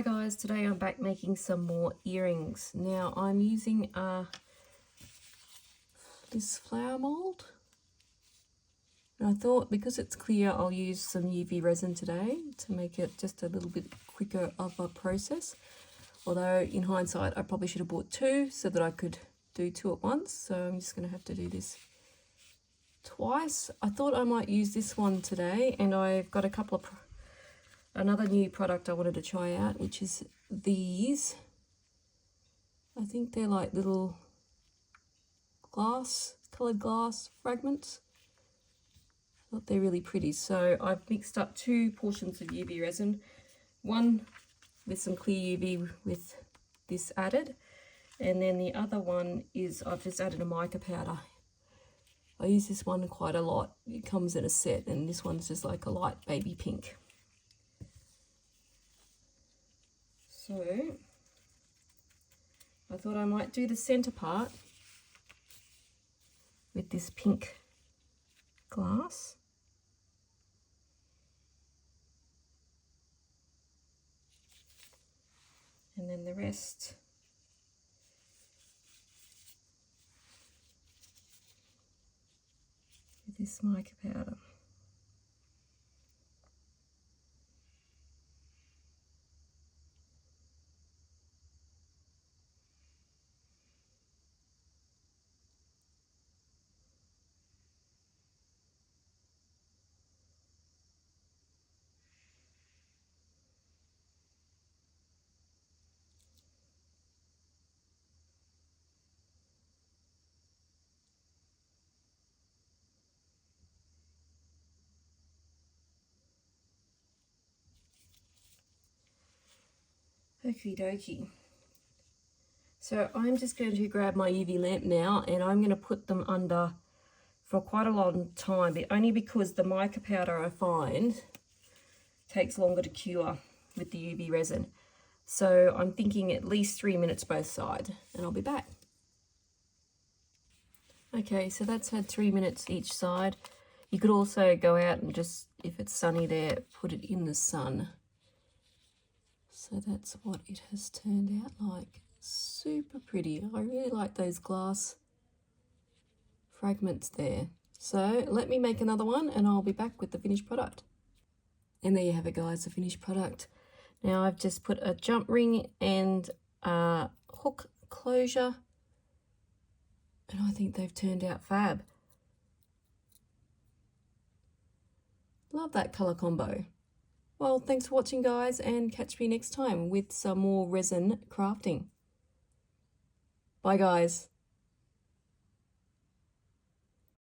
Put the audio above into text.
Hi guys, today I'm back making some more earrings. Now I'm using this flower mould. And I thought because it's clear I'll use some UV resin today to make it just a little bit quicker of a process. Although in hindsight I probably should have bought two so that I could do two at once. So I'm just going to have to do this twice. I thought I might use this one today, and I've got a couple of another new product I wanted to try out, which is these. I think they're like little coloured glass fragments. I thought they're really pretty. So I've mixed up two portions of UV resin, one with some clear UV with this added, and then the other one is I've just added a mica powder. I use this one quite a lot. It comes in a set, and this one's just like a light baby pink. So I thought I might do the center part with this pink glass. And then the rest with this mica powder. Okie dokie. So I'm just going to grab my UV lamp now, and I'm going to put them under for quite a long time, but only because the mica powder I find takes longer to cure with the UV resin. So I'm thinking at least 3 minutes both sides, and I'll be back. Okay, so that's had 3 minutes each side. You could also go out and just, if it's sunny there, put it in the sun. So that's what it has turned out like. Super pretty. I really like those glass fragments there. So let me make another one and I'll be back with the finished product. And there you have it guys, the finished product. Now I've just put a jump ring and a hook closure, and I think they've turned out fab. Love that colour combo. Well, thanks for watching guys, and catch me next time with some more resin crafting. Bye guys.